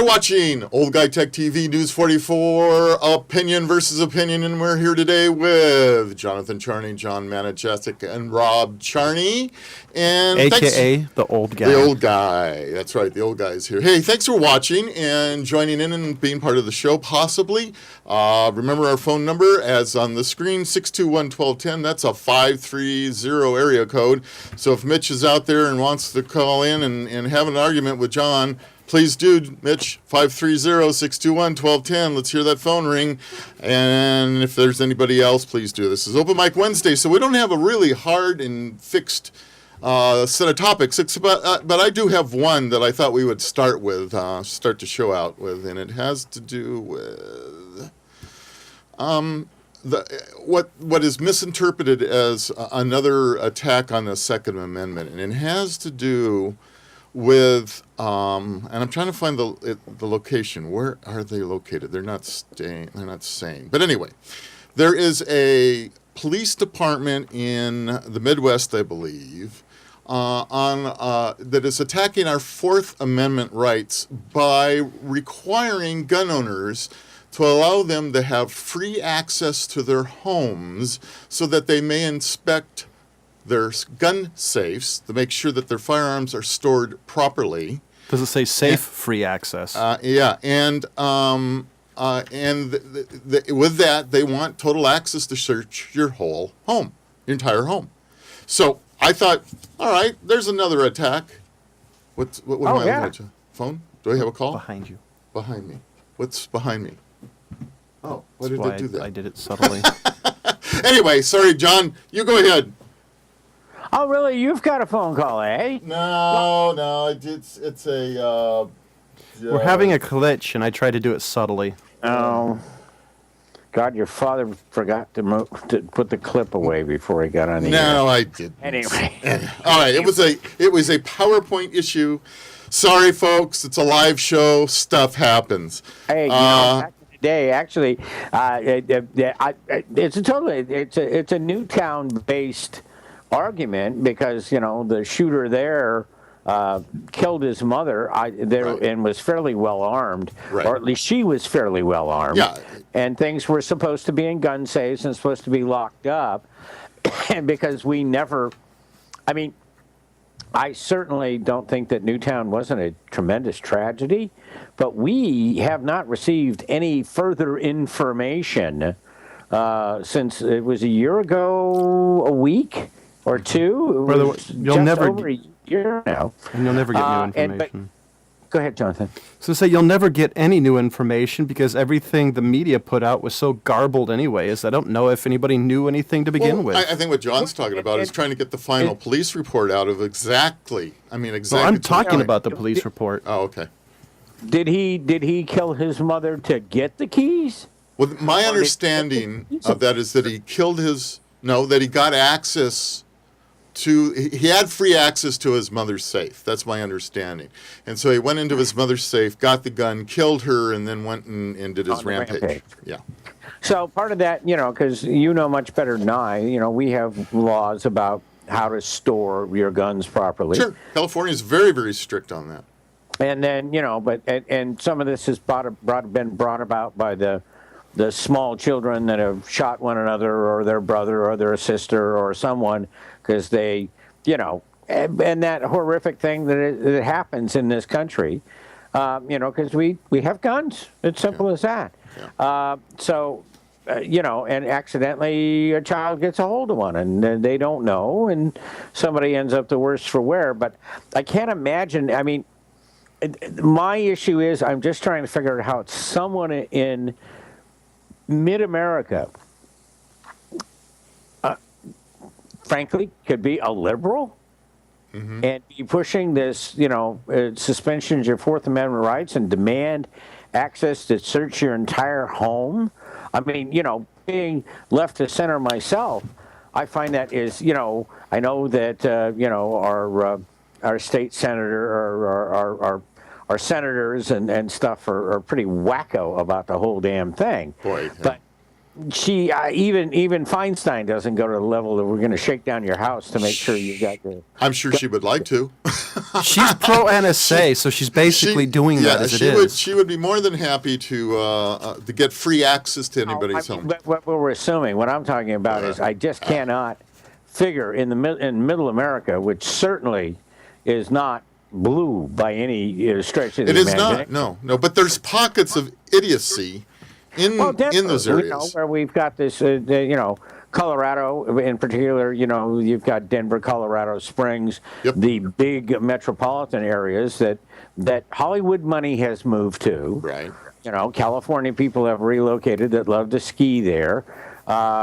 You're watching Old Guy Tech TV News 44, Opinion versus Opinion, and we're here today with Jonathan Charney, John Manichetic, and Rob Charney. And AKA the old guy. The old guy. That's right, the old guy is here. Hey, thanks for watching and joining in and being part of the show, possibly. Remember our phone number as on the screen, 621-1210. That's a 530 area code. So if Mitch is out there and wants to call in and have an argument with John, please do, Mitch, 530-621-1210. Let's hear that phone ring. And if there's anybody else, please do. This is Open Mic Wednesday, so we don't have a really hard and fixed set of topics. But I do have one that I thought we would start the show out with, and it has to do with what is misinterpreted as another attack on the Second Amendment, and it has to do with, and I'm trying to find the location. Where are they located? They're not saying. But anyway, there is a police department in the Midwest, I believe, that is attacking our Fourth Amendment rights by requiring gun owners to allow them to have free access to their homes so that they may inspect their gun safes to make sure that their firearms are stored properly. Does it say safe free access? Yeah, and with that, they want total access to search your whole home, your entire home. So I thought, all right, there's another attack. What am I looking at? Phone? Do I have a call? Behind you. Behind me. What's behind me? Oh, why did I do that? I did it subtly. Anyway, sorry, John. You go ahead. Oh, really? You've got a phone call, eh? No. It's a... We're having a glitch, and I tried to do it subtly. Oh. God, your father forgot to put the clip away before he got on the air. No, I didn't. Anyway. All right, it was a PowerPoint issue. Sorry, folks. It's a live show. Stuff happens. Hey, back in the day, actually, it's a Newtown-based argument because, the shooter there killed his mother and was fairly well armed, or at least she was fairly well armed. Yeah. And things were supposed to be in gun safes and supposed to be locked up. And because we never, I certainly don't think that Newtown wasn't a tremendous tragedy, but we have not received any further information since it was a year ago, a week or two. Brother, you'll never over a year now. And you'll never get new information. Go ahead, Jonathan. So say you'll never get any new information because everything the media put out was so garbled anyways. I don't know if anybody knew anything to begin with. I think what John's talking about is trying to get the final police report out of exactly. So I'm talking about the police report. Oh, okay. Did he kill his mother to get the keys? Well, my understanding of that is that he got access he had free access to his mother's safe. That's my understanding. And so he went into his mother's safe, got the gun, killed her, and then went and did his rampage. Yeah. So part of that, because you know much better than I, we have laws about how to store your guns properly. Sure. California is very, very strict on that. And then, and some of this has been brought about by the small children that have shot one another or their brother or their sister or someone because they, and that horrific thing that happens in this country, because we have guns. It's simple as that. Yeah. And accidentally a child gets a hold of one and they don't know and somebody ends up the worse for wear. But I can't imagine, my issue is I'm just trying to figure out how someone in mid-America, frankly, could be a liberal and be pushing this, suspension of your Fourth Amendment rights and demand access to search your entire home. Being left to center myself, I find that is, I know that, our state senator or our senators and stuff are pretty wacko about the whole damn thing. Boy, she even Feinstein doesn't go to the level that we're going to shake down your house to make sure you got your. I'm sure she would like to. She's pro NSA, so she's basically doing that as it is. She would be more than happy to get free access to anybody's home. But what we're assuming, what I'm talking about is, I just cannot figure in Middle America, which certainly is not blue by any stretch of the It is imagination. not. No. But there's pockets of idiocy in Denver, those areas. where we've got this, Colorado in particular, you've got Denver, Colorado Springs, Yep. the big metropolitan areas that Hollywood money has moved to. Right. California people have relocated that love to ski there,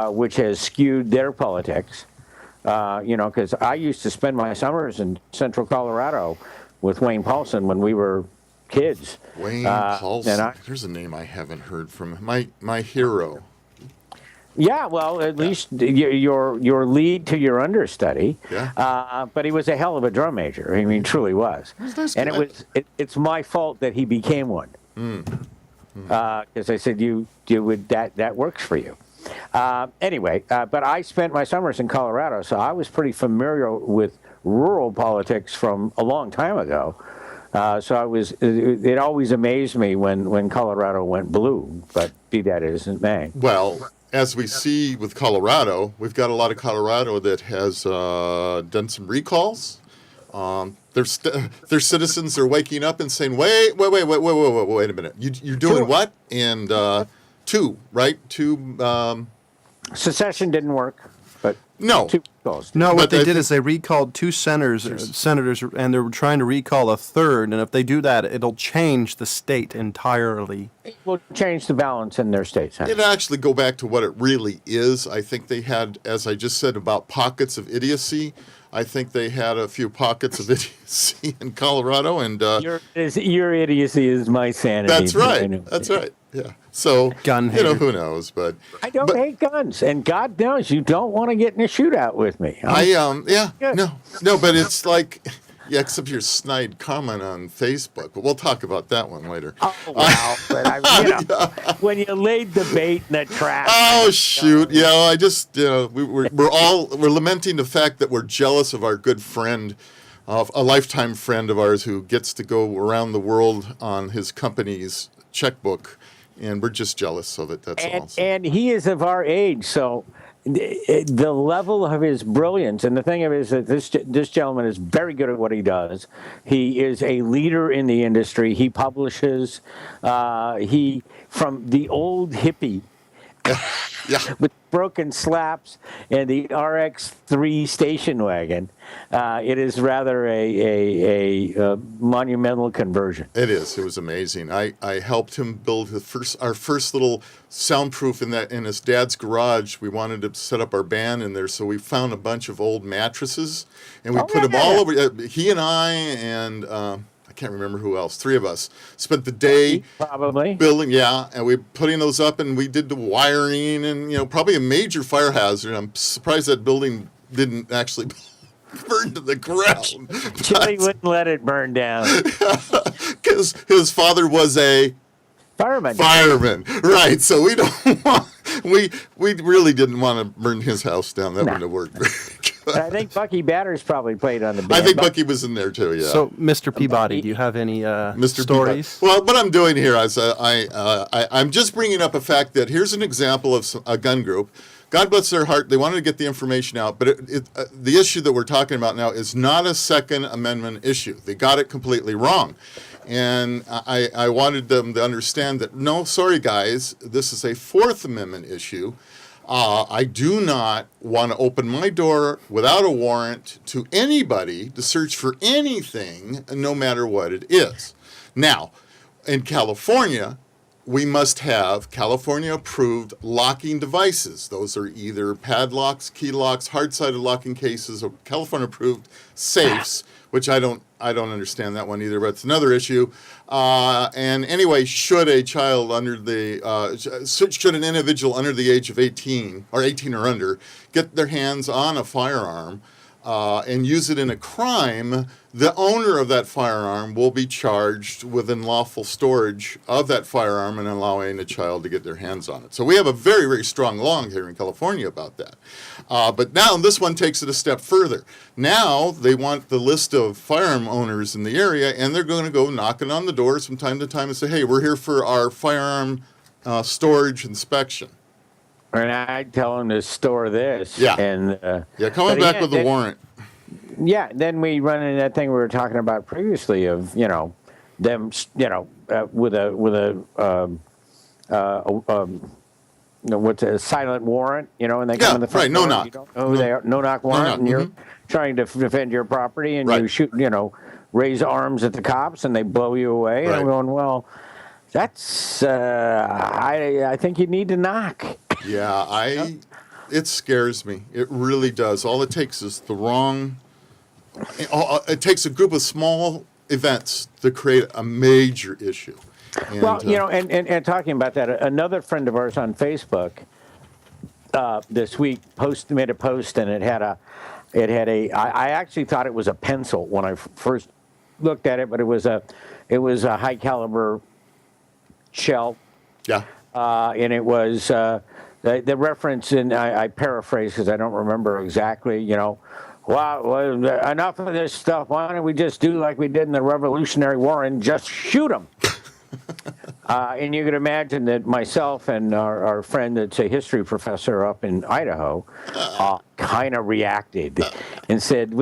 which has skewed their politics. Because I used to spend my summers in central Colorado with Wayne Paulson when we were kids. Wayne Paulson. There's a name I haven't heard from. My hero. Yeah, well, at least your lead to your understudy. Yeah. But he was a hell of a drum major. I mean, truly was. Nice And guy. it's my fault that he became one. Because I said that works for you. Anyway, but I spent my summers in Colorado, so I was pretty familiar with rural politics from a long time ago. So it always amazed me when Colorado went blue, but be that as it may. Well, as we see with Colorado, we've got a lot of Colorado that has done some recalls. Their citizens are waking up and saying, wait a minute. You're doing what? And two. Secession didn't work, but No. two recalls. No, But what they I did is they recalled two senators, and they're trying to recall a third. And if they do that, it'll change the state entirely. Will change the balance in their state senate. It actually go back to what it really is. I think they had, as I just said, about pockets of idiocy. I think they had a few pockets of idiocy in Colorado, and Your idiocy is my sanity. that's right. Anyway. That's right. Yeah. So Gun hater. who knows? But I don't hate guns, and God knows you don't want to get in a shootout with me. Good. No, but it's like, except your snide comment on Facebook. But we'll talk about that one later. Oh wow! But when you laid the bait in the trap. Oh shoot! Yeah, I just we're lamenting the fact that we're jealous of our good friend, of a lifetime friend of ours who gets to go around the world on his company's checkbook, and we're just jealous of it. That's all. So. And he is of our age, so the level of his brilliance, and the thing of it is that this gentleman is very good at what he does. He is a leader in the industry. He publishes. He from the old hippie. Yeah. With broken slaps and the RX-3 station wagon, it is rather a monumental conversion. It is. It was amazing. I helped him build our first little soundproof in his dad's garage. We wanted to set up our band in there, so we found a bunch of old mattresses and we put them all over. He and I and I can't remember who else. Three of us spent the day probably building. Yeah, and we putting those up, and we did the wiring, and probably a major fire hazard. I'm surprised that building didn't actually burn to the ground. Chili wouldn't let it burn down. Because his father was a Fireman, right? So we don't want. We really didn't want to burn his house down. That wouldn't have worked very good. I think Bucky Batters probably played on the band. I think Bucky was in there too. Yeah. So, Mr. Peabody, do you have any Mr. stories? Peabody. Well, what I'm doing here is I'm just bringing up a fact that here's an example of a gun group. God bless their heart. They wanted to get the information out, but the issue that we're talking about now is not a Second Amendment issue. They got it completely wrong. And I wanted them to understand that, no, sorry, guys, this is a Fourth Amendment issue. I do not want to open my door without a warrant to anybody to search for anything, no matter what it is. Now, in California, we must have California-approved locking devices. Those are either padlocks, key locks, hard-sided locking cases, or California-approved safes, which I don't understand that one either, but it's another issue. And anyway, should an individual under the age of 18 or 18 or under get their hands on a firearm, and use it in a crime, the owner of that firearm will be charged with unlawful storage of that firearm and allowing a child to get their hands on it. So we have a very, very strong law here in California about that. But now this one takes it a step further. Now they want the list of firearm owners in the area, and they're going to go knocking on the doors from time to time and say, hey, we're here for our firearm storage inspection. And I tell them to store this. Yeah. And Coming back with a warrant. Yeah, then we run into that thing we were talking about previously of them with a what's a silent warrant, and they come in the front right, no door, knock. you don't know who they are, no knock warrant, knock, and you're trying to defend your property, and Right. you shoot, raise arms at the cops, and they blow you away. And I'm Right. going, well, that's I think you need to knock. Yeah, it scares me. It really does. All it takes is the wrong. It takes a group of small events to create a major issue. And, Well, and talking about that, another friend of ours on Facebook this week made a post, and it had I actually thought it was a pencil when I first looked at it, but it was a high caliber shell. Yeah. And it was the reference, and I paraphrase because I don't remember exactly, well, enough of this stuff. Why don't we just do like we did in the Revolutionary War and just shoot them? And you can imagine that myself and our friend that's a history professor up in Idaho kind of reacted and said,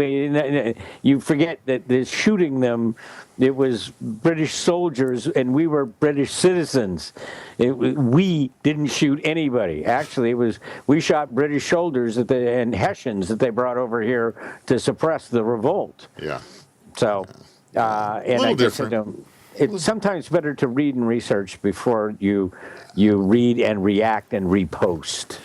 you forget that shooting them, it was British soldiers and we were British citizens. We didn't shoot anybody. Actually, we shot British soldiers and Hessians that they brought over here to suppress the revolt. Yeah. So, and I just said to him, it's sometimes better to read and research before you read and react and repost,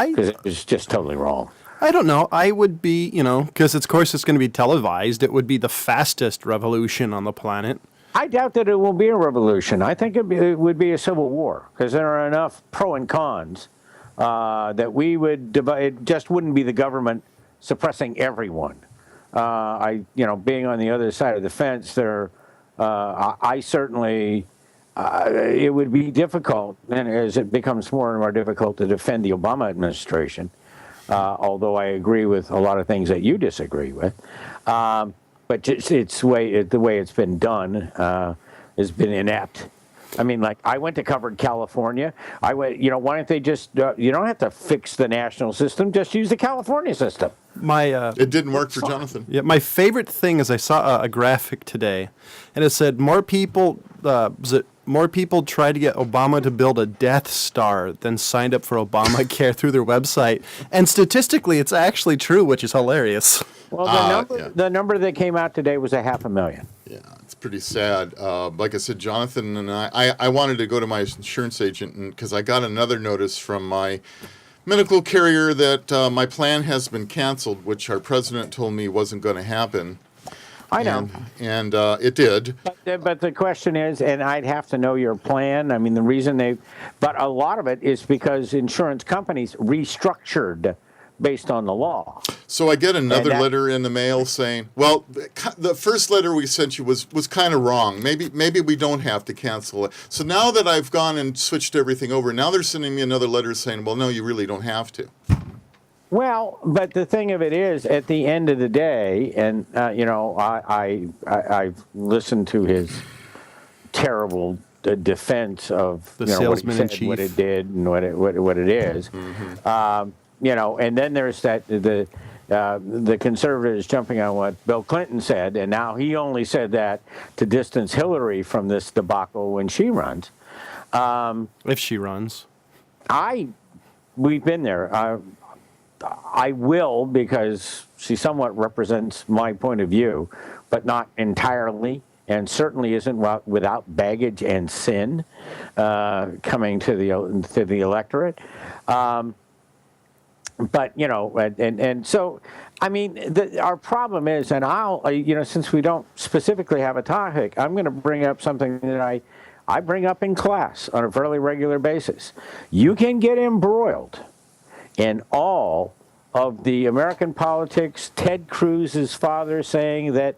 because it was just totally wrong. I don't know. I would be, because of course it's going to be televised. It would be the fastest revolution on the planet. I doubt that it will be a revolution. I think it would be a civil war, because there are enough pro and cons that we would divide. It just wouldn't be the government suppressing everyone. Being on the other side of the fence, I certainly, it would be difficult, and as it becomes more and more difficult to defend the Obama administration, although I agree with a lot of things that you disagree with. But the way it's been done has been inept. I mean, like, I went to covered California. I went, why don't they just, you don't have to fix the national system, just use the California system. It didn't work for Jonathan. Yeah, my favorite thing is I saw a graphic today, and it said more people tried to get Obama to build a Death Star than signed up for Obamacare through their website. And statistically, it's actually true, which is hilarious. Well, the number that came out today was 500,000. Yeah, it's pretty sad. Like I said, Jonathan and I wanted to go to my insurance agent because I got another notice from my medical carrier that my plan has been canceled, which our president told me wasn't going to happen. I know. And it did. But the question is, and I'd have to know your plan. I mean, the reason but a lot of it is because insurance companies restructured based on the law. So I get another letter in the mail saying, well, the first letter we sent you was kind of wrong. Maybe we don't have to cancel it. So now that I've gone and switched everything over, now they're sending me another letter saying, well, no, you really don't have to. Well, but the thing of it is, at the end of the day, and I've listened to his terrible defense of the salesman in chief, what it did, and what it is. Mm-hmm. And then there's the conservatives jumping on what Bill Clinton said, and now he only said that to distance Hillary from this debacle when she runs. If she runs. We've been there. I will, because she somewhat represents my point of view, but not entirely, and certainly isn't without baggage and sin coming to the electorate. But and so, I mean, our problem is, and since we don't specifically have a topic, I'm going to bring up something that I bring up in class on a fairly regular basis. You can get embroiled in all of the American politics. Ted Cruz's father saying that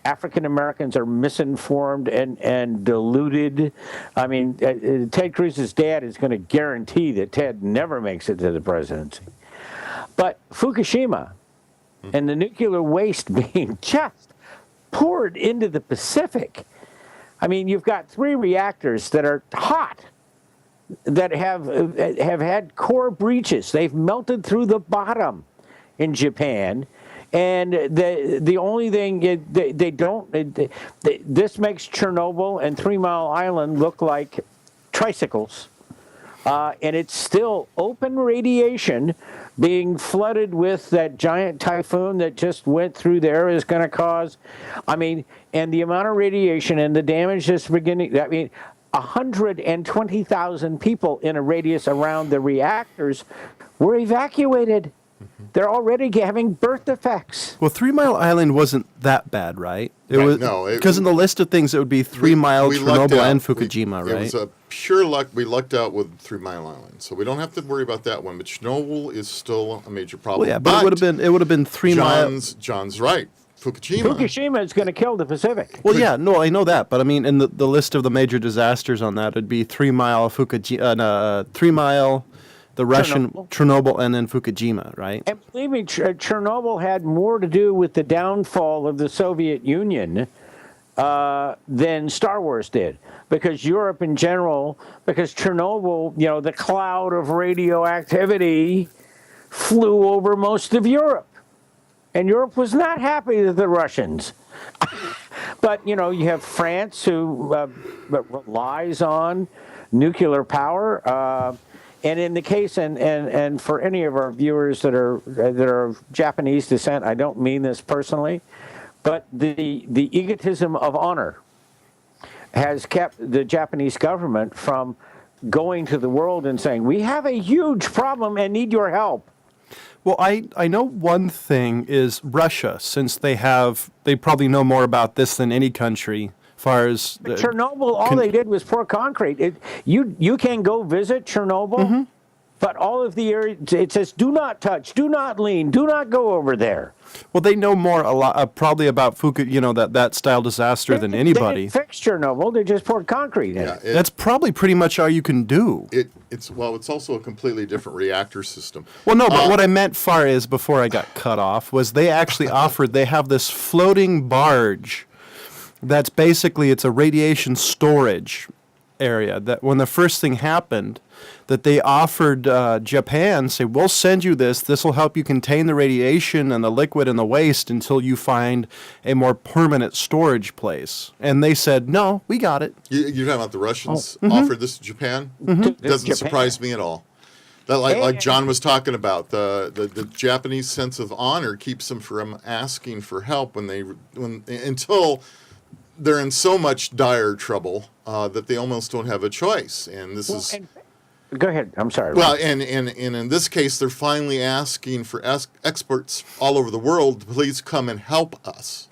African Americans are misinformed and deluded. I mean, Ted Cruz's dad is going to guarantee that Ted never makes it to the presidency. But Fukushima and the nuclear waste being just poured into the Pacific. I mean, you've got 3 reactors that are hot, that have had core breaches. They've melted through the bottom in Japan, and the only thing this makes Chernobyl and 3 Mile Island look like tricycles, and it's still open radiation being flooded with that giant typhoon that just went through there is going to cause, I mean, and the amount of radiation and the damage that's beginning, I mean, 120,000 people in a radius around the reactors were evacuated. They're already having birth defects. Well, 3 Mile Island wasn't that bad, right? No, because in the list of things, it would be 3 Mile, lucked Chernobyl, out. and Fukushima, right? It was a pure luck. We lucked out with 3 Mile Island, so we don't have to worry about that one. But Chernobyl is still a major problem. Well, yeah, but it would have been 3 Mile. John's right. Fukushima is going to kill the Pacific. Well, yeah, no, I know that, but I mean, in the list of the major disasters on that, it'd be 3 Mile, 3 Mile, the Russian Chernobyl, and then Fukushima, right? And believe me, Chernobyl had more to do with the downfall of the Soviet Union than Star Wars did, because Europe in general, because Chernobyl, you know, the cloud of radioactivity flew over most of Europe. And Europe was not happy with the Russians. But, you know, you have France, who relies on nuclear power. And in the case, and for any of our viewers that are of Japanese descent, I don't mean this personally, but the egotism of honor has kept the Japanese government from going to the world and saying, we have a huge problem and need your help. Well, I know one thing is Russia, since they probably know more about this than any country. Far as Chernobyl, all they did was pour concrete. You can go visit Chernobyl, but all of the area, it says, do not touch, do not lean, do not go over there. Well, they know probably about that style disaster than anybody. They didn't fix Chernobyl, they just poured concrete in it. That's probably pretty much all you can do. It's also a completely different reactor system. Well, no, but what I meant far is, before I got cut off, was they actually they have this floating barge that's basically, it's a radiation storage area, that when the first thing happened, that they offered Japan, say, we'll send you this will help you contain the radiation and the liquid and the waste until you find a more permanent storage place. And they said, no, we got it. You're talking about the Russians offered this to Japan? Doesn't surprise me at all. That, like John was talking about, the Japanese sense of honor keeps them from asking for help until they're in so much dire trouble that they almost don't have a choice. And this is... Go ahead. I'm sorry. Well, and in this case, they're finally asking for experts all over the world to please come and help us.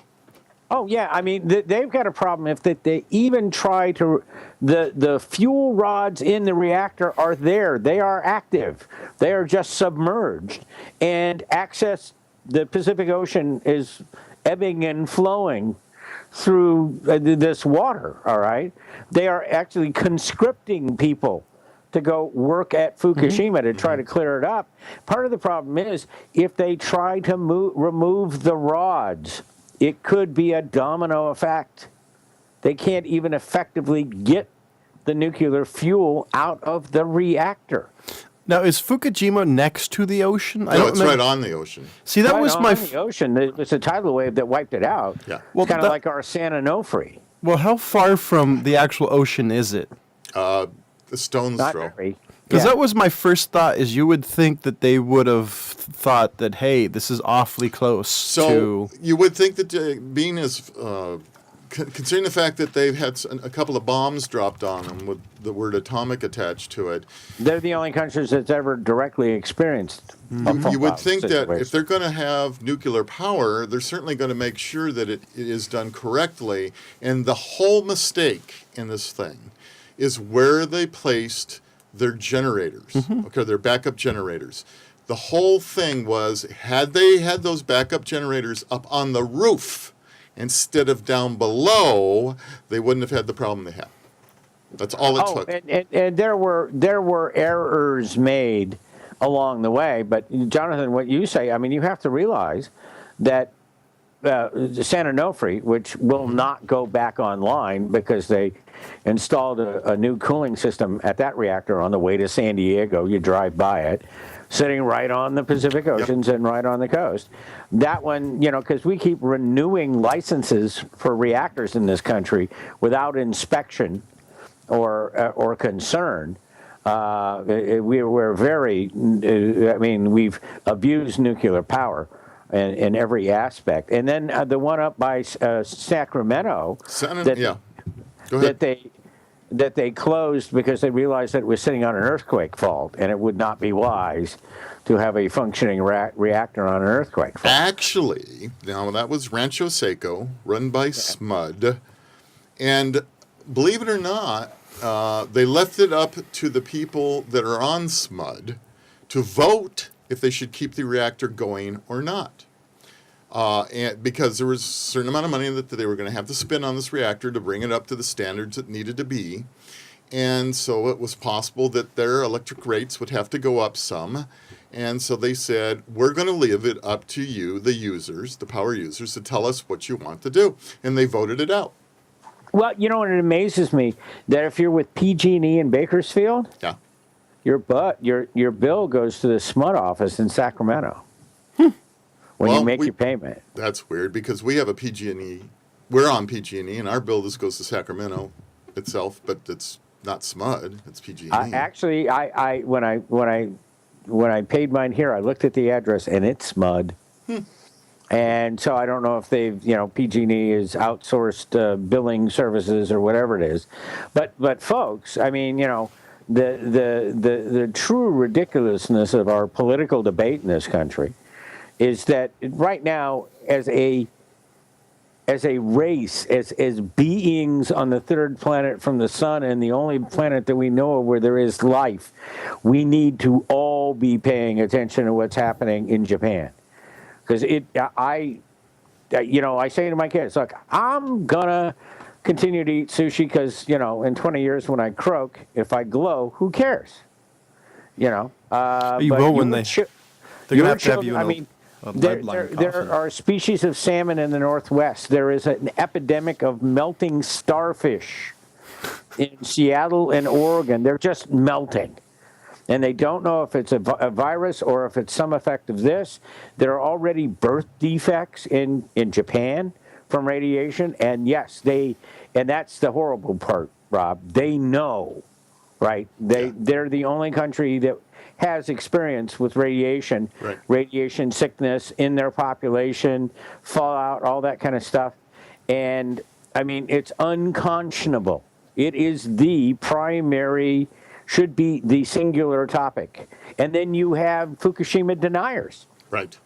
Oh, yeah. I mean, they've got a problem if they even try to... The fuel rods in the reactor are there. They are active. They are just submerged. And the Pacific Ocean is ebbing and flowing through this water, all right? They are actually conscripting people to go work at Fukushima to try to clear it up. Part of the problem is, if they try to remove the rods, it could be a domino effect. They can't even effectively get the nuclear fuel out of the reactor. Now, is Fukushima next to the ocean? No, it's right on the ocean. See, that was my... the ocean. It was a tidal wave that wiped it out. Yeah. Well, it's kind of like our San Onofre. Well, how far from the actual ocean is it? The stone's Not throw. very. Because Yeah. that was my first thought, is you would think that they would have thought that, hey, this is awfully close So you would think that being as... considering the fact that they've had a couple of bombs dropped on them with the word atomic attached to it. They're the only countries that's ever directly experienced. You would think that if they're going to have nuclear power, they're certainly going to make sure that it is done correctly. And the whole mistake in this thing is where they placed their generators, okay, their backup generators. The whole thing was, had they had those backup generators up on the roof instead of down below, they wouldn't have had the problem they had. That's all it took. And there were errors made along the way. But Jonathan, what you say, I mean, you have to realize that San Onofre, which will not go back online because they installed a new cooling system at that reactor on the way to San Diego. You drive by it, sitting right on the Pacific Oceans and right on the coast. That one, because we keep renewing licenses for reactors in this country without inspection or concern. We're very, we've abused nuclear power in every aspect. And then the one up by Sacramento Go ahead. that they closed because they realized that it was sitting on an earthquake fault, and it would not be wise to have a functioning reactor on an earthquake fault. Actually, now that was Rancho Seco, run by SMUD, and believe it or not, they left it up to the people that are on SMUD to vote if they should keep the reactor going or not. And because there was a certain amount of money that they were going to have to spend on this reactor to bring it up to the standards it needed to be. And so it was possible that their electric rates would have to go up some. And so they said, we're going to leave it up to you, the users, the power users, to tell us what you want to do. And they voted it out. Well, it amazes me that if you're with PG&E in Bakersfield, your bill goes to the SMUD office in Sacramento when you make your payment. That's weird because we have a PG&E. We're on PG&E, and our bill just goes to Sacramento itself, but it's not SMUD. It's PG&E. Actually, when I paid mine here, I looked at the address, and it's SMUD. And so I don't know if they've, PG&E is outsourced billing services or whatever it is, but folks, I mean, the true ridiculousness of our political debate in this country is that right now, as a race, as beings on the third planet from the sun and the only planet that we know of where there is life, we need to all be paying attention to what's happening in Japan. Because I say to my kids, look, I'm gonna continue to eat sushi because in 20 years when I croak, if I glow, who cares? You will when they're gonna have to have you in a lead line there are species of salmon in the Northwest. There is an epidemic of melting starfish in Seattle and Oregon. They're just melting. And they don't know if it's a virus or if it's some effect of this. There are already birth defects in Japan from radiation. And yes, and that's the horrible part, Rob. They know, right? They're the only country that has experience with radiation, radiation sickness in their population, fallout, all that kind of stuff. And, I mean, it's unconscionable. It is the primary, should be the singular topic. And then you have Fukushima deniers. Right.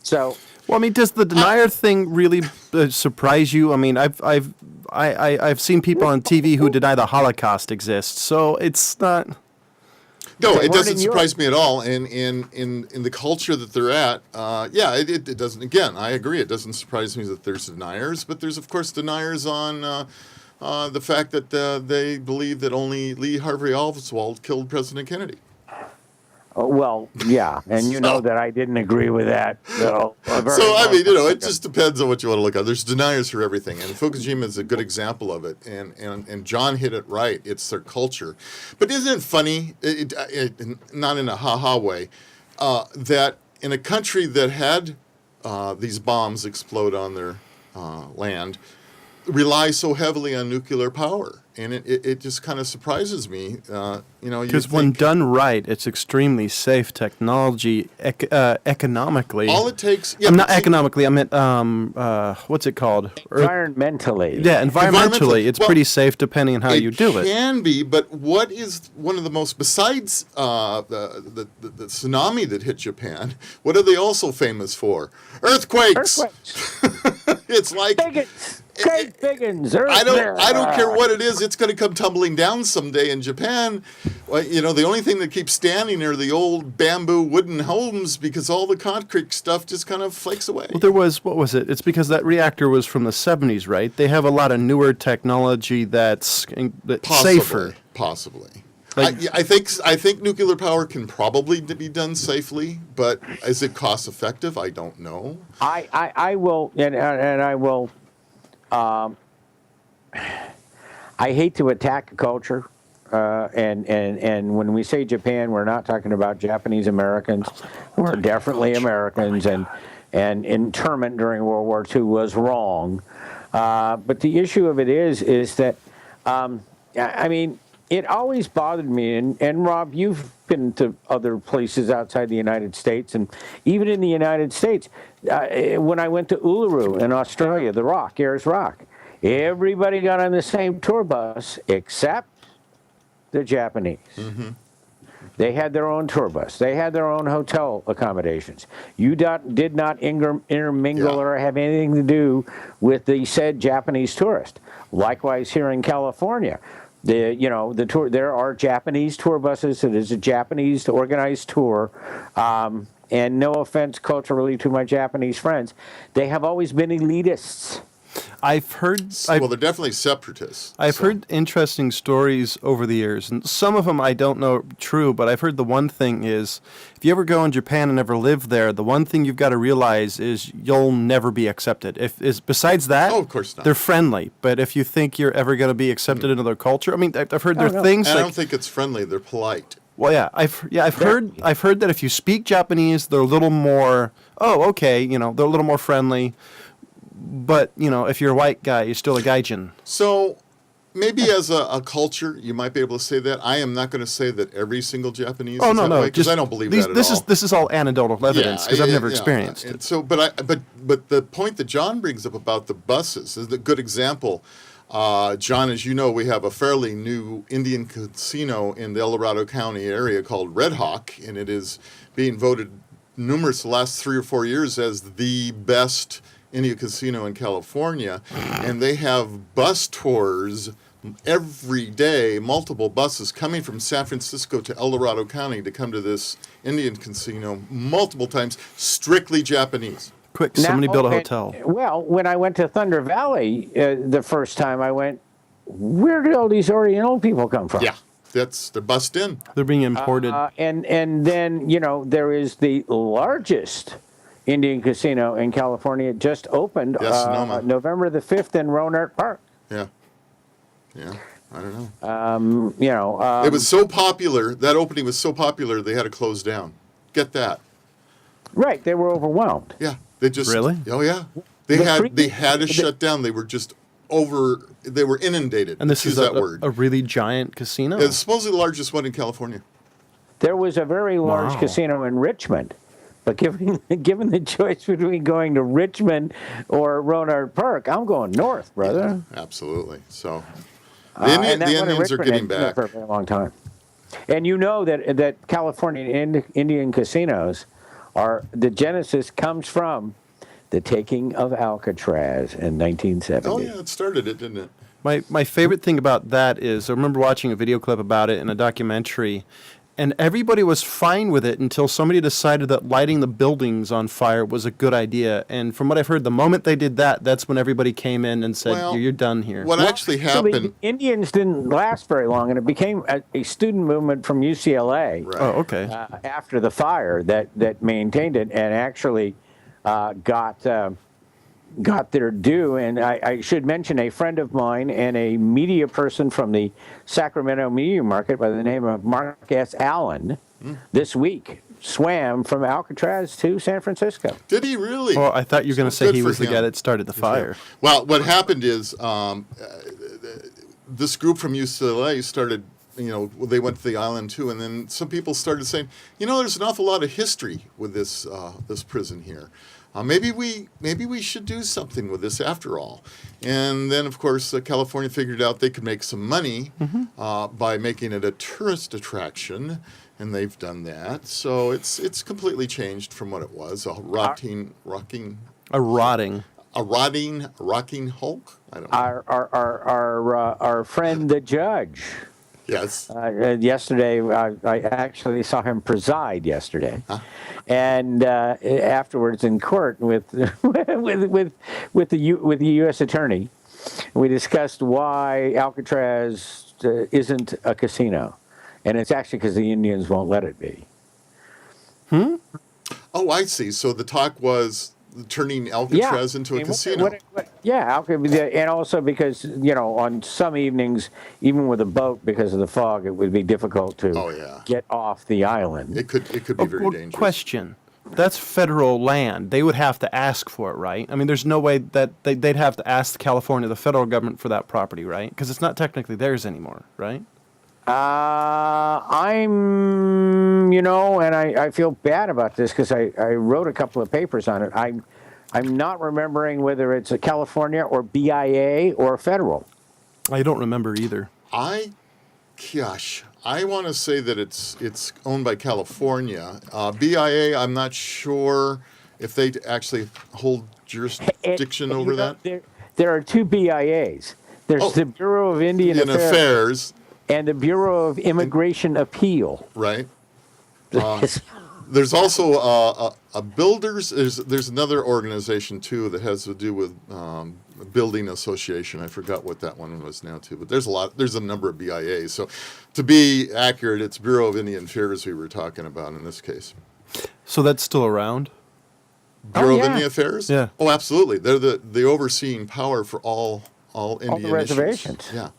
So, well, I mean, does the denier thing really surprise you? I mean, I've seen people on TV who deny the Holocaust exists, so it's not. No, it doesn't surprise me at all. And in the culture that they're at, it doesn't. Again, I agree. It doesn't surprise me that there's deniers, but there's of course deniers on the fact that they believe that only Lee Harvey Oswald killed President Kennedy. Well, yeah, and you know that I didn't agree with that. It just depends on what you want to look at. There's deniers for everything, and Fukushima is a good example of it. And John hit it right. It's their culture. But isn't it funny? Not in a ha-ha way, that in a country that had these bombs explode on their land, rely so heavily on nuclear power. And it just kind of surprises me, because when done right, it's extremely safe technology, economically. All it takes... Yeah, not economically, I meant, what's it called? Environmentally. Yeah, environmentally, it's pretty safe depending on how you do it. It can be, but what is one of the most, besides the tsunami that hit Japan, what are they also famous for? Earthquakes! It's like... Great biggins. I don't care what it is. It's going to come tumbling down someday in Japan. Well, the only thing that keeps standing are the old bamboo wooden homes because all the concrete stuff just kind of flakes away. Well, what was it? It's because that reactor was from the 70s, right? They have a lot of newer technology that's safer. Possibly. Like- I think nuclear power can probably be done safely, but is it cost effective? I don't know. I will, and I will. I hate to attack a culture, and when we say Japan, we're not talking about Japanese Americans. We're definitely Americans, and internment during World War II was wrong. But the issue of it is that, I mean, it always bothered me, and Rob, you've been to other places outside the United States, and even in the United States, when I went to Uluru in Australia, the Rock, Ayers Rock, everybody got on the same tour bus except the Japanese. Mm-hmm. They had their own tour bus. They had their own hotel accommodations. You did not intermingle or have anything to do with the said Japanese tourist. Likewise, here in California, the tour. There are Japanese tour buses. It is a Japanese organized tour. And no offense culturally to my Japanese friends, they have always been elitists. Well, they're definitely separatists. I've heard interesting stories over the years, and some of them I don't know true, but I've heard the one thing is, if you ever go in Japan and ever live there, the one thing you've got to realize is you'll never be accepted. Besides that, of course not. They're friendly, but if you think you're ever going to be accepted into their culture, I mean, I've heard there are things I like... don't think it's friendly. They're polite. Well, yeah, I've heard that if you speak Japanese, they're a little more, they're a little more friendly. But, if you're a white guy, you're still a gaijin. So maybe as a culture, you might be able to say that. I am not going to say that every single Japanese is that way, because I don't believe that at all. This is all anecdotal evidence, because I've never experienced it. So, but the point that John brings up about the buses is a good example. John, as you know, we have a fairly new Indian casino in the El Dorado County area called Red Hawk, and it is being voted numerous the last 3 or 4 years as the best Indian casino in California. And they have bus tours every day, multiple buses coming from San Francisco to El Dorado County to come to this Indian casino multiple times, strictly Japanese. Quick, somebody build a hotel. Well, when I went to Thunder Valley the first time I went, where did all these Oriental people come from? Yeah, they're bussed in. They're being imported. And then, there is the largest Indian casino in California. It just opened November the 5th in Rohnert Park. Yeah, I don't know. It was so popular, that opening was so popular, they had to close down. Get that. Right, they were overwhelmed. Yeah. They just really? Oh yeah, they had to shut down. They were just they were inundated. And this is that word. A really giant casino. It's supposedly the largest one in California. There was a very large casino in Richmond, but given the choice between going to Richmond or Rohnert Park, I'm going north, brother. Yeah, absolutely. So the Indians are getting back for a very long time. And you know that California Indian casinos the genesis comes from the taking of Alcatraz in 1970. Oh yeah, it started it, didn't My it? favorite thing about that is I remember watching a video clip about it in a documentary, and everybody was fine with it until somebody decided that lighting the buildings on fire was a good idea. And from what I've heard, the moment they did that, that's when everybody came in and said, you're done here. What actually happened... So the Indians didn't last very long, and it became a student movement from UCLA. Right. Oh, okay. After the fire that maintained it and actually got their due. And I should mention a friend of mine and a media person from the Sacramento media market by the name of Mark S. Allen this week swam from Alcatraz to San Francisco. Did he really? Well, I thought you were going to say he was the guy that started the fire. Well, what happened is this group from UCLA started, they went to the island too, and then some people started saying, there's an awful lot of history with this prison here. Maybe we should do something with this after all. And then, of course, California figured out they could make some money by making it a tourist attraction, and they've done that. So it's completely changed from what it was. A rotting rocking Hulk. I don't know. Our friend the judge. Yes. Yesterday, I actually saw him preside yesterday, and afterwards in court with with the U.S. attorney, we discussed why Alcatraz isn't a casino, and it's actually because the Indians won't let it be. Oh, I see. So the talk was turning Alcatraz into a casino. And also because on some evenings, even with a boat, because of the fog, it would be difficult to get off the island. It could be very dangerous. Question. That's federal land. They would have to ask for it, right? I mean, there's no way that they'd have to ask California, the federal government, for that property, right? Because it's not technically theirs anymore, right? And I feel bad about this because I wrote a couple of papers on it. I'm not remembering whether it's a California or BIA or federal. I don't remember either. I want to say that it's owned by California. BIA, I'm not sure if they actually hold jurisdiction over that. There are two BIAs. There's the Bureau of Indian Affairs and the Bureau of Immigration Appeal. Right. There's also a builders. There's another organization too that has to do with a building association. I forgot what that one was now too. But there's a number of BIAs. So to be accurate, it's Bureau of Indian Affairs we were talking about in this case. So that's still around? Bureau of Indian Affairs? Yeah. Oh, absolutely. They're the overseeing power for all Indian the reservations. issues. Yeah.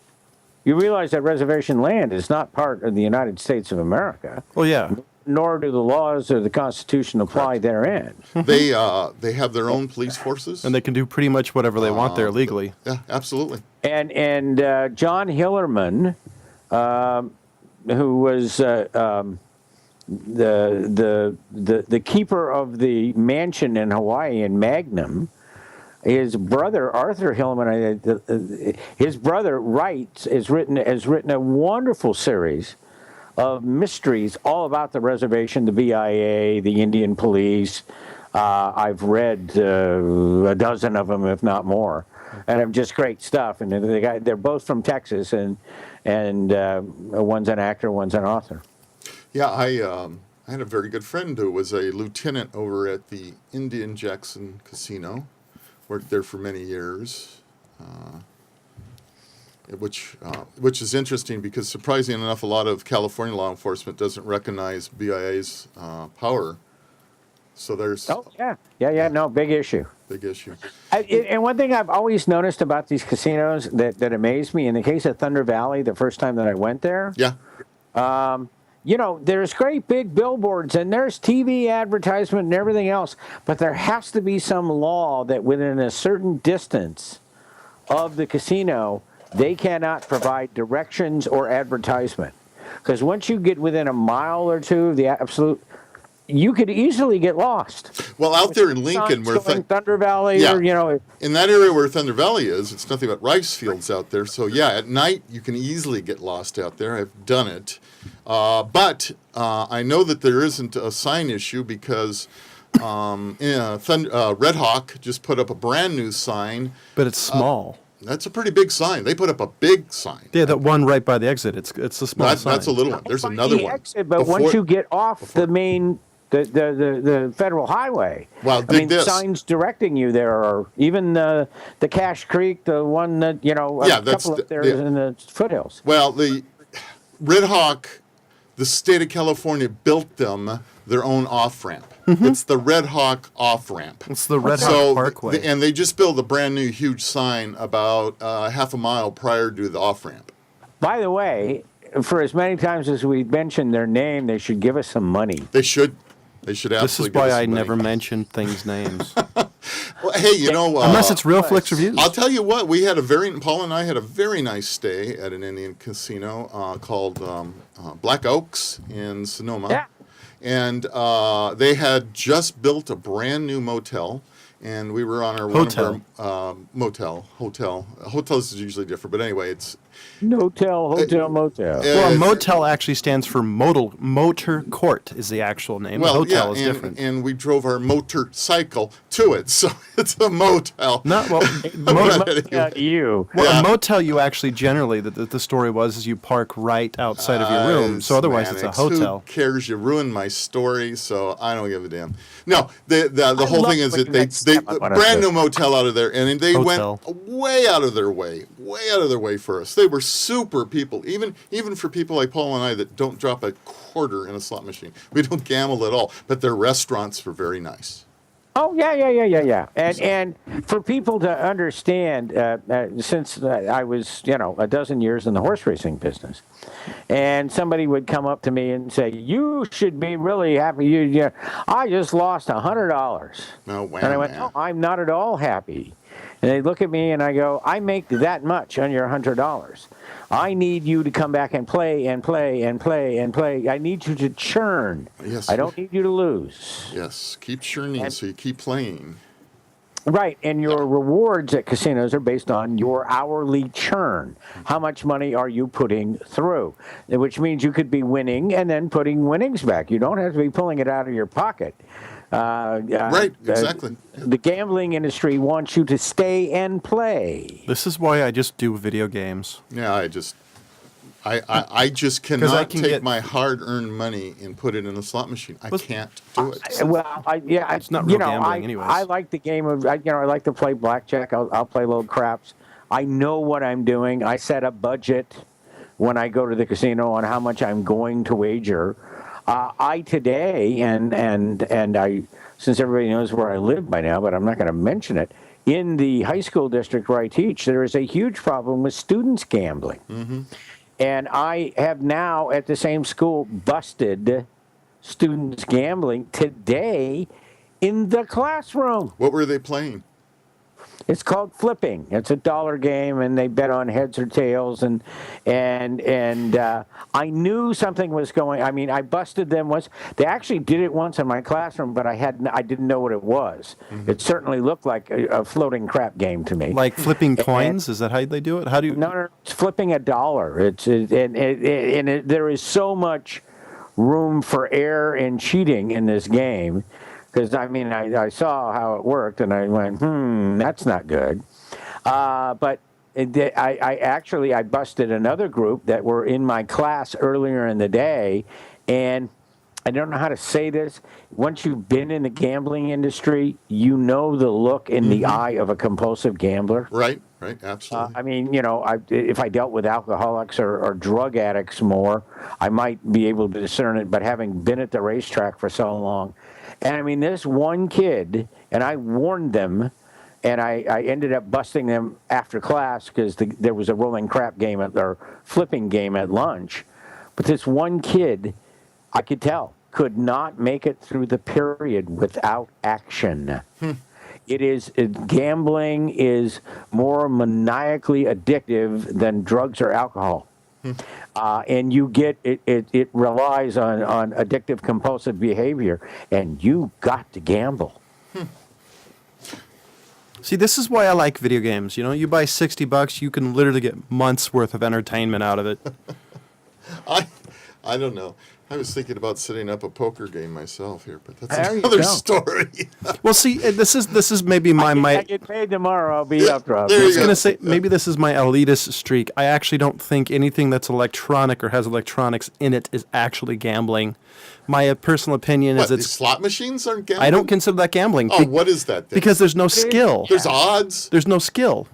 You realize that reservation land is not part of the United States of America. Well, yeah. Nor do the laws or the Constitution apply therein. They have their own police forces, And they can do pretty much whatever they want there legally. Yeah, absolutely. And John Hillerman, who was the keeper of the mansion in Hawaii in Magnum, his brother Arthur Hillerman, his brother has written a wonderful series of mysteries all about the reservation, the BIA, the Indian police. I've read a dozen of them, if not more, and they're just great stuff. And they're both from Texas, and one's an actor, one's an author. Yeah, I had a very good friend who was a lieutenant over at the Indian Jackson Casino. Worked there for many years, which is interesting because, surprisingly enough, a lot of California law enforcement doesn't recognize BIA's power. So there's big issue. Big issue. And one thing I've always noticed about these casinos that amazed me, in the case of Thunder Valley, the first time that I went there, there's great big billboards and there's TV advertisement and everything else, but there has to be some law that within a certain distance of the casino, they cannot provide directions or advertisement. Because once you get within a mile or two of the absolute, you could easily get lost. Well, out there in Lincoln, where Thunder Valley, in that area where Thunder Valley is, it's nothing but rice fields out there. So at night you can easily get lost out there. I've done it, but I know that there isn't a sign issue because Red Hawk just put up a brand new sign. But it's small. That's a pretty big sign. They put up a big sign. Yeah, that one right by the exit. It's a small sign. That's a little one. There's another one. Exit, but once you get off the main, the federal highway, signs directing you there, or even the Cache Creek, the one that a couple up there in the foothills. Well, the Red Hawk, the state of California built them their own off-ramp. Mm-hmm. It's the Red Hawk off-ramp. It's the Red Hawk Parkway. And they just built a brand new huge sign about half a mile prior to the off-ramp. By the way, for as many times as we mentioned their name, they should give us some money. They should. They should absolutely give us some money. This is why I never mention things' names. Well, hey, unless it's Real Flicks Reviews. I'll tell you what, Paul and I had a very nice stay at an Indian casino called Black Oaks in Sonoma. Yeah. And they had just built a brand new motel, and we were on our hotel. Hotel. Hotels is usually different, but anyway, No-tell, hotel, motel. Well, a It's- motel actually stands for motor court is the actual name. A hotel is different. and we drove our motorcycle to it, so it's a motel. Not well. Yeah, you. Well, Yeah. a motel, you actually generally the story was is you park right outside of your room. So otherwise, it's a Mannix, hotel. Who cares? You ruined my story, so I don't give a damn. No, the whole love thing is when that you they guys step on what I brand said. new motel out of there, and they Hotel. went way out of their way for us. They were super people, even for people like Paul and I that don't drop a quarter in a slot machine. We don't gamble at all, but their restaurants were very nice. Oh yeah. And for people to understand, since I was a dozen years in the horse racing business, and somebody would come up to me and say, "You should be really happy. I just lost $100." No, wow, And I went, man. "No, I'm not at all happy." And they look at me and I go, "I make that much on your $100. I need you to come back and play and play and play and play. I need you to churn. Yes. I don't need you to lose." Yes, keep churning so you keep playing. Right, and your rewards at casinos are based on your hourly churn. How much money are you putting through? Which means you could be winning and then putting winnings back. You don't have to be pulling it out of your pocket. Right, exactly. The gambling industry wants you to stay and play. This is why I just do video games. Yeah, I just I cannot can take get- my hard-earned money and put it in a slot machine. I can't do it. It's not real gambling anyways. I like the game of, I like to play blackjack. I'll play little craps. I know what I'm doing. I set a budget when I go to the casino on how much I'm going to wager. I today, and I, since everybody knows where I live by now, but I'm not going to mention it, in the high school district where I teach, there is a huge problem with students gambling. Mm-hmm. And I have now at the same school busted students gambling today in the classroom. What were they playing? It's called flipping. It's a dollar game, and they bet on heads or tails. And I knew something was going. I mean, I busted them once. They actually did it once in my classroom, but I didn't know what it was. Mm-hmm. It certainly looked like a floating crap game to me. Like flipping coins? Is that how they do it? How do you? No, it's flipping a dollar. There is so much room for error and cheating in this game. Because, I mean, I saw how it worked, and I went, that's not good. But I busted another group that were in my class earlier in the day, and I don't know how to say this. Once you've been in the gambling industry, you know the look in the eye of a compulsive gambler. Right, absolutely. I mean, if I dealt with alcoholics or drug addicts more, I might be able to discern it. But having been at the racetrack for so long, and I mean, this one kid, and I warned them, and I ended up busting them after class because there was a rolling crap game or flipping game at lunch. But this one kid, I could tell, could not make it through the period without action. Gambling is more maniacally addictive than drugs or alcohol. And you get it relies on addictive compulsive behavior, and you got to gamble. See, this is why I like video games. You buy $60, you can literally get months worth of entertainment out of it. I don't know. I was thinking about setting up a poker game myself here, but that's There you another go. story. Well, see, this is maybe I my. get paid tomorrow. I'll be up, Rob. there I you was go. going to say, maybe this is my elitist streak. I actually don't think anything that's electronic or has electronics in it is actually gambling. My personal opinion What, is these it's. slot machines aren't gambling? I don't consider that gambling. Oh, what is that then? Because there's no skill. There's odds. There's no skill.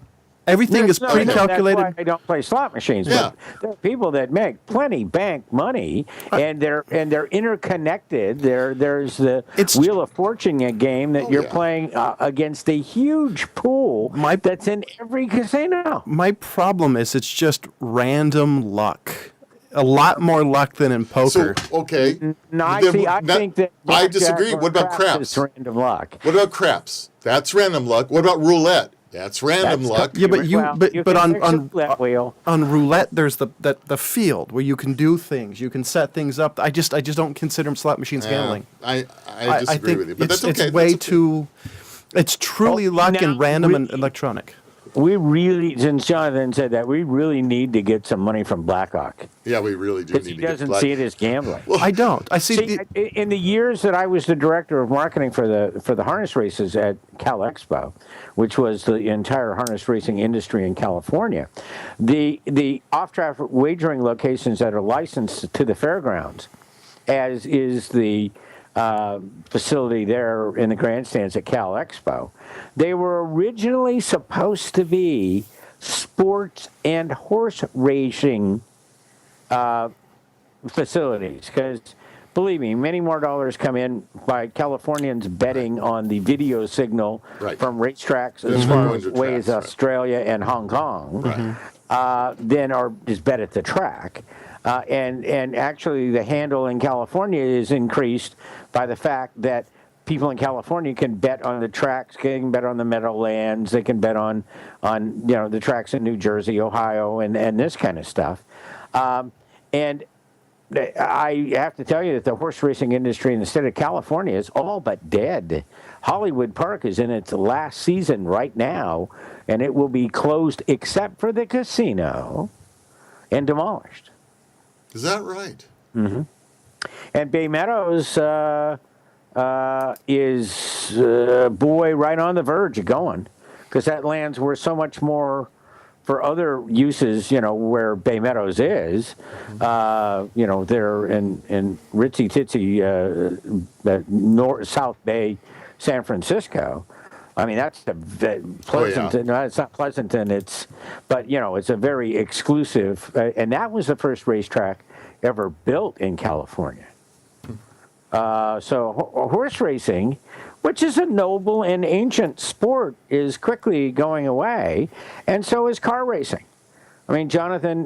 Everything is That's pre-calculated. why I don't play slot machines. Yeah. But there are people that make plenty bank money, and they're interconnected. There's the It's- Wheel of Fortune game that you're yeah. playing against a huge pool that's in every casino. My problem is it's just random luck. A lot more luck than in So, poker. okay. No, I Then think that I blackjack disagree. or What about craps is craps? random luck. What about craps? That's random luck. What about roulette? That's random That's luck. Yeah, but you can on fix a roulette wheel. on roulette there's the field where you can do things. You can set things up. I just don't consider slot machines gambling. I disagree think with you, but that's okay. it's way That's okay. too. It's truly luck now, and random and really- electronic. We really, since Jonathan said that, we really need to get some money from Blackhawk Yeah, we really do because need he to get doesn't black. see it as gambling. I don't. I see. See, in the years that I was the director of marketing for the harness races at Cal Expo, which was the entire harness racing industry in California, the off-track wagering locations that are licensed to the fairgrounds, as is the facility there in the grandstands at Cal Expo, they were originally supposed to be sports and horse racing facilities, because believe me, many more dollars come in by Californians betting on the video signal Right. from racetracks That's as right, far going as to way as tracks, right. Australia and Hong Kong, than are is bet at the track. And actually, the handle in California is increased by the fact that people in California can bet on the tracks, can bet on the Meadowlands, they can bet on the tracks in New Jersey, Ohio, and this kind of stuff. And I have to tell you that the horse racing industry in the state of California is all but dead. Hollywood Park is in its last season right now, and it will be closed except for the casino and demolished. Is that right? And Bay Meadows is, boy, right on the verge of going, because that land's worth so much more for other uses, where Bay Meadows is. They're in ritzy titsy South Bay, San Francisco. I mean, that's the Pleasanton. No, it's not Pleasanton. It's a very exclusive, and that was the first racetrack ever built in California. So horse racing, which is a noble and ancient sport, is quickly going away, and so is car racing. I mean, Jonathan,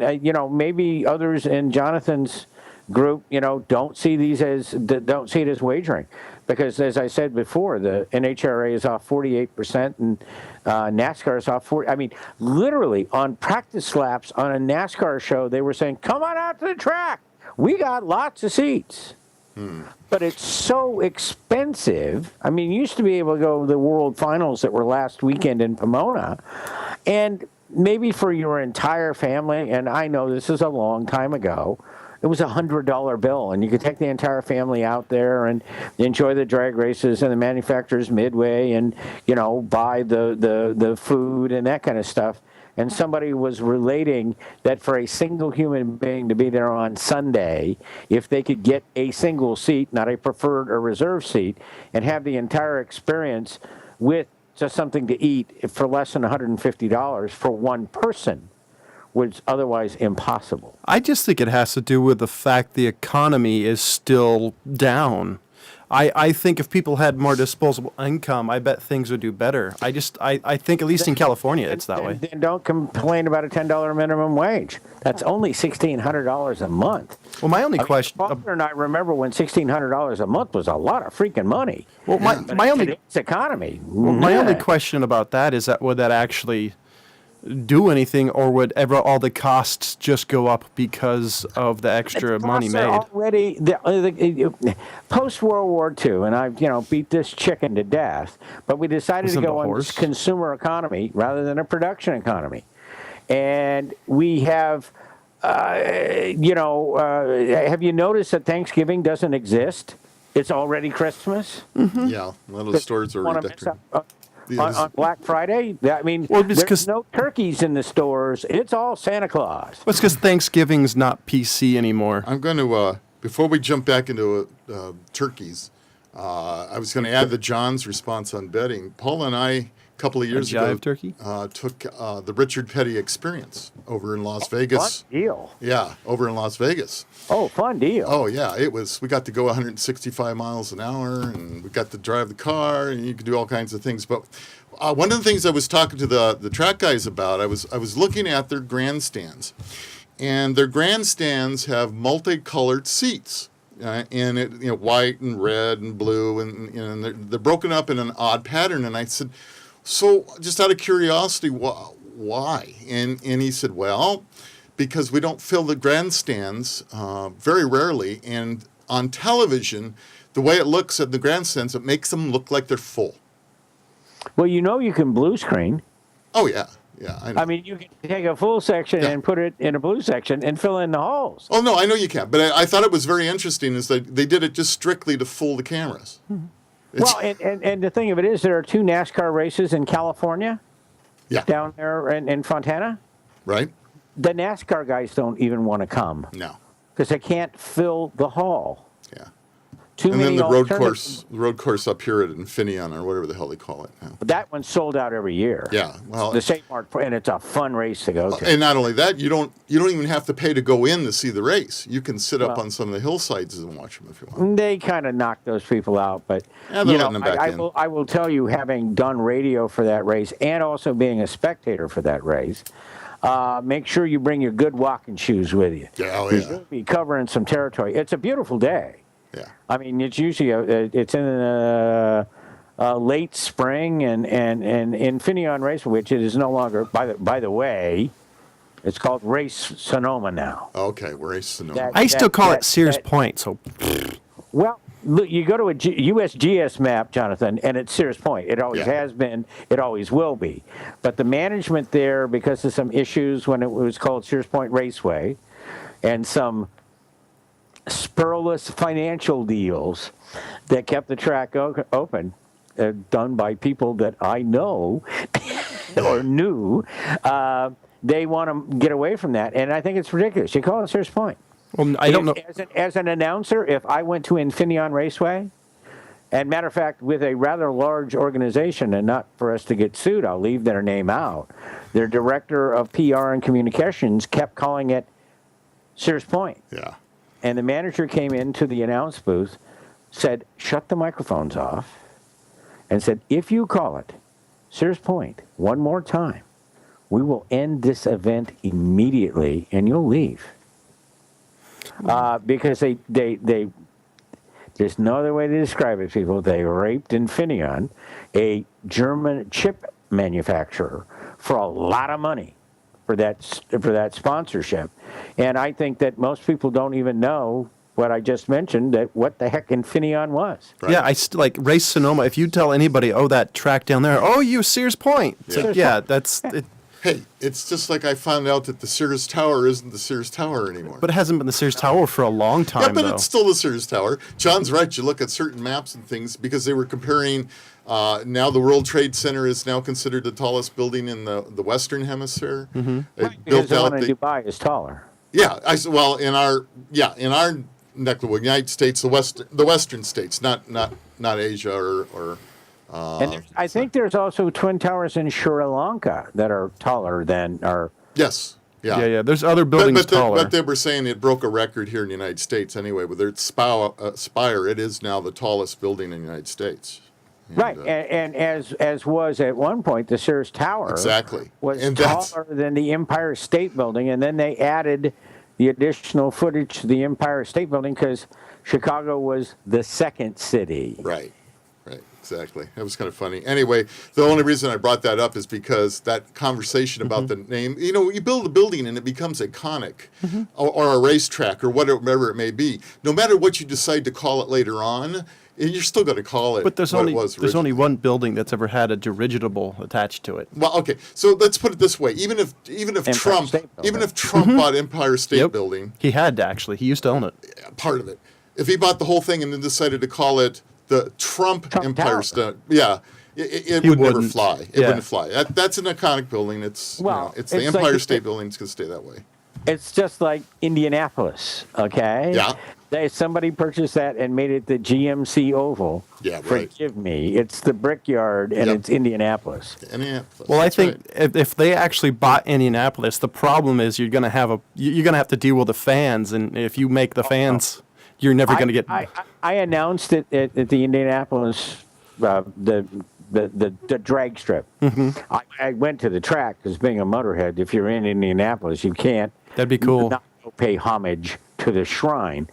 maybe others in Jonathan's group, don't see it as wagering, because as I said before, the NHRA is off 48%, and NASCAR is off 40%. I mean, literally on practice laps on a NASCAR show, they were saying, "Come on out to the track. We got lots of seats." But it's so expensive. I mean, you used to be able to go to the World Finals that were last weekend in Pomona, and maybe for your entire family, and I know this is a long time ago, it was $100 bill, and you could take the entire family out there and enjoy the drag races and the manufacturers midway, and buy the food and that kind of stuff. And somebody was relating that for a single human being to be there on Sunday, if they could get a single seat, not a preferred or reserved seat, and have the entire experience with just something to eat for less than $150 for one person, was otherwise impossible. I just think it has to do with the fact the economy is still down. I think if people had more disposable income, I bet things would do better. I think at least in California it's that way. Then don't complain about a $10 minimum wage. That's only $1,600 a month. Well, my only question. Father and I remember when $1,600 a month was a lot of freaking money. Well, my only economy. my only question about that is that would that actually do anything, or would all the costs just go up because of the extra money made? Already post World War II, and I've beat this chicken to death, but we decided to go on this consumer economy rather than a production economy, and we have. Have you noticed that Thanksgiving doesn't exist? It's already Christmas. Mm-hmm. Yeah, a lot of stores are redecorating. On Black Friday, I mean, there's no turkeys in the stores. It's all Santa Claus. Well, it's because Thanksgiving's not PC anymore. I'm going to, before we jump back into turkeys, I was going to add the John's response on betting. Paul and I, a couple of years ago, turkey? Took the Richard Petty experience over in Las Vegas. Fun deal. Yeah, over in Las Vegas. Oh, fun deal. Oh, yeah, it was. We got to go 165 miles an hour, and we got to drive the car, and you could do all kinds of things. But one of the things I was talking to the track guys about, I was looking at their grandstands, and their grandstands have multicolored seats. And it, white and red and blue, and they're broken up in an odd pattern. And I said, so just out of curiosity, why? And he said, well, because we don't fill the grandstands very rarely, and on television, the way it looks at the grandstands, it makes them look like they're full. Well, you can blue screen. Oh yeah. Yeah, I know. I mean, you can take a full section Yeah. and put it in a blue section and fill in the holes. Oh no, I know you can't. But I thought it was very interesting is that they did it just strictly to fool the cameras. Well, and the thing of it is, there are 2 NASCAR races in California, Yeah. down there in Fontana. Right? The NASCAR guys don't even want to come No. because they can't fill the hall. Yeah. Too And many then the alternatives. road course up here at Infineon or whatever the hell they call it now. That one's sold out every year. Yeah. Well, The St. Mark, and it's a fun race to go to. and not only that, you don't even have to pay to go in to see the race. You can sit up Well- on some of the hillsides and watch them if you want. They kind of knock those people out, but Yeah, they're you know, letting them back I, I in. will. I will tell you, having done radio for that race and also being a spectator for that race, make sure you bring your good walking shoes with you. Yeah, oh, 'Cause yeah. You'll be covering some territory. It's a beautiful day. Yeah. I mean, it's usually it's in late spring, and Infineon Race, which it is no longer. By the way, it's called Race Sonoma now. Okay, we're ace Sonoma. That- I still call that- it Sears that- Point. So Well, look, you go to a USGS map, Jonathan, and it's Sears Point. It always Yeah. has been. It always will be. But the management there, because of some issues when it was called Sears Point Raceway, and some spurless financial deals that kept the track open, done by people that I know or knew, they want to get away from that. And I think it's ridiculous. You call it Sears Point. well, I don't know. As an announcer, if I went to Infineon Raceway, and matter of fact, with a rather large organization, and not for us to get sued, I'll leave their name out, their director of PR and communications kept calling it Sears Point. Yeah. And the manager came into the announce booth, said, shut the microphones off, and said, if you call it Sears Point one more time, we will end this event immediately and you'll leave. Because they there's no other way to describe it, people. They raped Infineon, a German chip manufacturer, for a lot of money for that sponsorship. And I think that most people don't even know what I just mentioned, that what the heck Infineon was. Right. Yeah, like Race Sonoma. If you tell anybody, oh, that track down there, oh, you Sears Point. It's like, yeah, that's it. Hey, it's just like I found out that the Sears Tower isn't the Sears Tower anymore. But it hasn't been the Sears Tower for a long time, yeah, but though. it's still the Sears Tower. John's right. You look at certain maps and things because they were comparing. Now the World Trade Center is now considered the tallest building in the Western Hemisphere. Mm-hmm. Because the one in Dubai is taller. Yeah, well in our neck of the wood, United States, the Western states, not Asia or. And I think there's also twin towers in Sri Lanka that are taller than our. Yes. Yeah. Yeah. There's other buildings taller. But they were saying it broke a record here in the United States anyway. With its spire, it is now the tallest building in the United States. And, Right, and as was at one point the Sears Tower Exactly. was And that's- taller than the Empire State Building, and then they added the additional footage to the Empire State Building because Chicago was the second city. Right. Exactly. That was kind of funny. Anyway, the only reason I brought that up is because that conversation about the name, you build a building and it becomes iconic or a racetrack or whatever it may be. No matter what you decide to call it later on, you're still going to call it But there's what only it was there's only originally. one building that's ever had a dirigible attached to it. Well, okay. So let's put it this way: even if Trump State Building. bought Empire State Building, He had to actually. He used to own it. part of it, if he bought the whole thing and then decided to call it the Trump Empire Tower. State, it He would never wouldn't. fly. It Yeah. wouldn't fly. That's an iconic building. It's Well, it's the it's Empire like- State Building. It's going to stay that way. It's just like Indianapolis, okay? Yeah. Somebody purchased that and made it the GMC Oval. Yeah, right. Forgive me. It's the Brickyard, and Yep. it's Indianapolis. Indianapolis. Well, I That's think right. if they actually bought Indianapolis, the problem is you're gonna have to deal with the fans, and if you make the fans, you're never gonna get. I announced it at the Indianapolis, the drag strip. Mm-hmm. I went to the track because being a motorhead, if you're in Indianapolis, you can't. That'd be cool. Not pay homage to the shrine.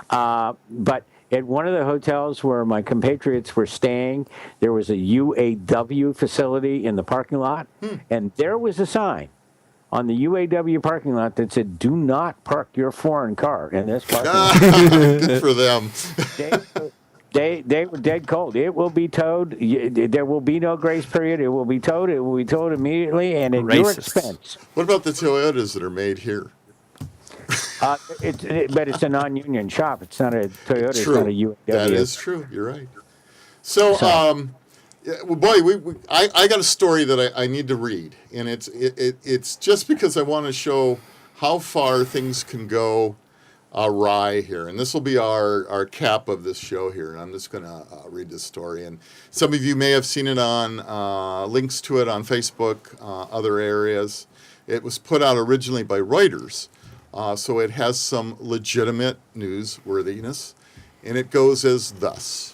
But at one of the hotels where my compatriots were staying, there was a UAW facility in the parking lot, and there was a sign on the UAW parking lot that said, "Do not park your foreign car in this parking lot." Good for them. They were dead cold. It will be towed. There will be no grace period. It will be towed. It will be towed immediately and at your Racists. expense. What about the Toyotas that are made here? But it's a non-union shop. It's not a Toyota. It's True. not a UAW. That is true. You're right. So, yeah, well, boy, I got a story that I need to read, and it's just because I want to show how far things can go awry here, and this will be our cap of this show here. And I'm just going to read this story, and some of you may have seen it on links to it on Facebook, other areas. It was put out originally by Reuters, so it has some legitimate newsworthiness, and it goes as thus.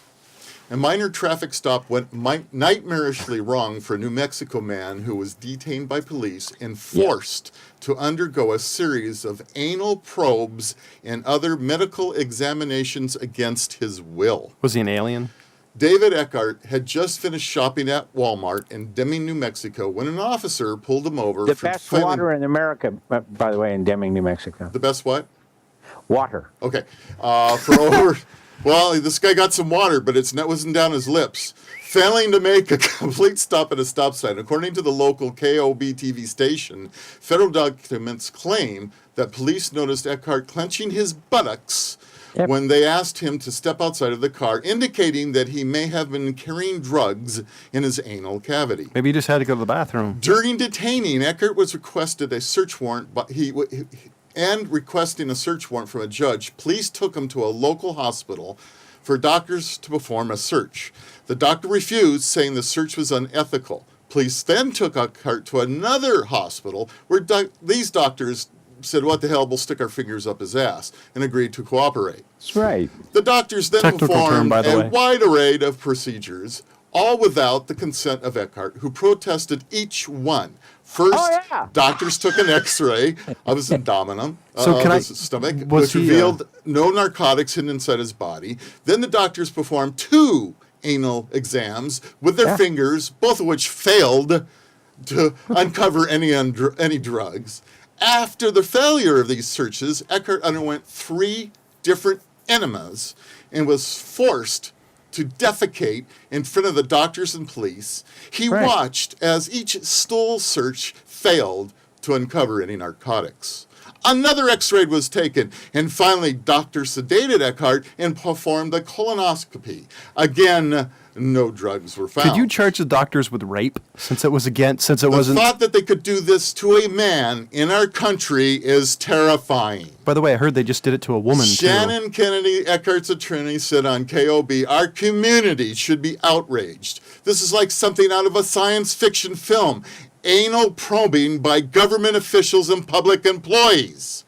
A minor traffic stop went nightmarishly wrong for a New Mexico man who was detained by police and forced to undergo a series of anal probes and other medical examinations against his will. Was he an alien? David Eckhart had just finished shopping at Walmart in Deming, New Mexico, when an officer pulled him over. The for best failing- water in America, by the way, in Deming, New Mexico. The best what? Water. Okay. For over, well, this guy got some water, but it wasn't down his lips. Failing to make a complete stop at a stop sign. According to the local KOB TV station, federal documents claim that police noticed Eckhart clenching his buttocks when they asked him to step outside of the car, indicating that he may have been carrying drugs in his anal cavity. Maybe he just had to go to the bathroom. During detaining, Eckhart was requested a search warrant, but requesting a search warrant from a judge. Police took him to a local hospital for doctors to perform a search. The doctor refused, saying the search was unethical. Police then took Eckhart to another hospital where these doctors said, "What the hell, we'll stick our fingers up his ass," and agreed to cooperate. That's right. The doctors then Technical term, performed by the a way. wide array of procedures, all without the consent of Eckhart, who protested each one. First, doctors took an X-ray of his abdomen, So of can his stomach, which he, revealed no narcotics hidden inside his body. Then the doctors performed 2 anal exams with their fingers, both of which failed to uncover any drugs. After the failure of these searches, Eckhart underwent 3 different enemas and was forced to defecate in front of the doctors and police. He watched as each stool search failed to uncover any narcotics. Another X-ray was taken, and finally, doctors sedated Eckhart and performed a colonoscopy. Again, no drugs were found. Could you charge the doctors with rape since it wasn't? The thought that they could do this to a man in our country is terrifying. By the way, I heard they just did it to a woman too. Shannon Kennedy, Eckhart's attorney, said on KOB, "Our community should be outraged. This is like something out of a science fiction film. Anal probing by government officials and public employees."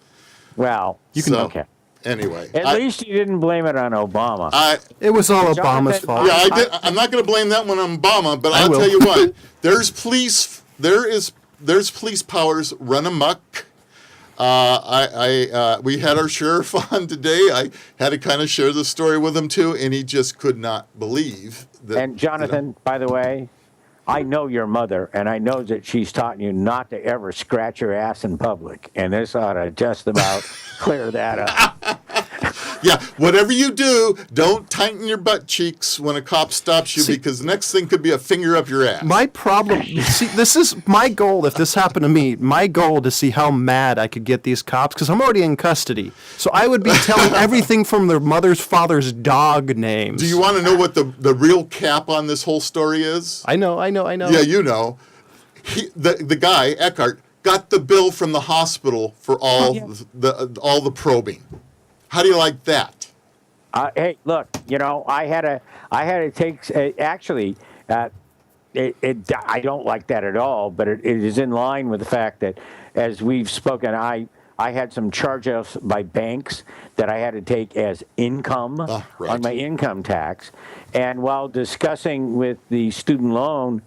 Well, okay. Anyway, At least you didn't blame it on Obama. It was all Obama's Jonathan- fault. Yeah, I did. I'm not going to blame that one on Obama, but I'll will. tell you what. There's police powers run amok. We had our sheriff on today. I had to kind of share the story with him too, and he just could not believe that. And Jonathan, by the way, I know your mother, and I know that she's taught you not to ever scratch your ass in public, and this ought to just about clear that up. Yeah, whatever you do, don't tighten your butt cheeks when a cop stops you, because the next thing could be a finger up your ass. My problem, see, this is my goal. If this happened to me, my goal to see how mad I could get these cops, because I'm already in custody. So I would be telling everything from their mother's, father's dog names. Do you want to know what the real cap on this whole story is? I know. Yeah, you know. The guy, Eckhart, got the bill from the hospital for all the probing. How do you like that? Hey, look, I had to take. Actually, I don't like that at all. But it is in line with the fact that, as we've spoken, I had some charge-offs by banks that I had to take as income on my income tax. And while discussing with the student loan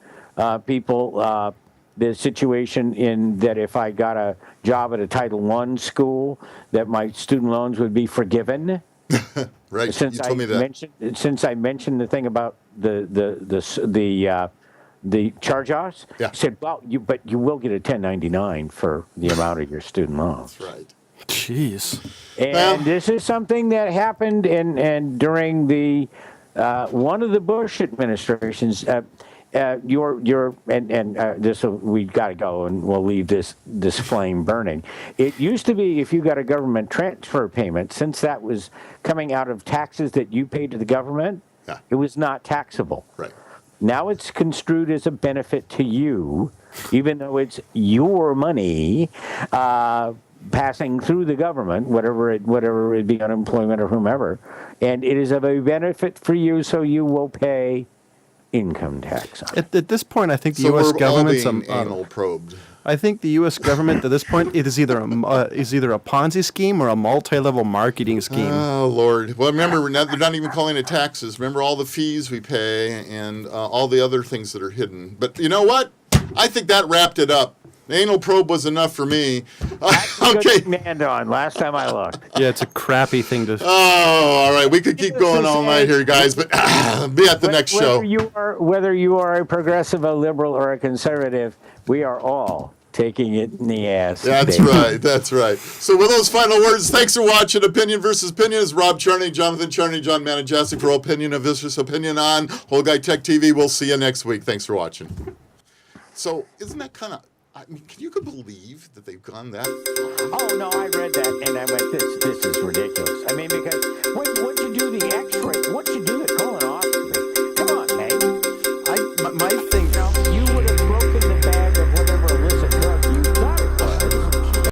people the situation in that if I got a job at a Title I school, that my student loans would be forgiven. Right, Since you told me that. Since I mentioned the thing about the charge-offs, I said, well, but you will get a 1099 for the amount of your student loans. That's right. Jeez. And this is something that happened and during the One of the Bush administrations, this we got to go, and we'll leave this flame burning. It used to be if you got a government transfer payment, since that was coming out of taxes that you paid to the government, Yeah. it was not taxable. Right. Now it's construed as a benefit to you, even though it's your money passing through the government, whatever it be, unemployment or whomever, and it is of a benefit for you, so you will pay income tax on it. At this point, I think the So U.S. we're government's all being anal probed. I think the U.S. government at this point it is either a Ponzi scheme or a multi-level marketing scheme. Oh Lord! Well, remember they're not even calling it taxes. Remember all the fees we pay and all the other things that are hidden. But you know what? I think that wrapped it up. The anal probe was enough for me. Okay. Manned on. Last time I looked. Yeah, it's a crappy thing to. Oh, all right. We could keep going all night here, guys, but be at the next show. Whether you are a progressive, a liberal, or a conservative, we are all taking it in the ass. That's baby. right. That's right. So with those final words, thanks for watching Opinion versus Opinion. It's Rob Charney, Jonathan Charney, John Manajasi for Opinion of Vicious Opinion on Whole Guy Tech TV. We'll see you next week. Thanks for watching. So isn't that kind of... I mean, can you believe that they've gone that far? Oh, no, I read that, and I went, this is ridiculous.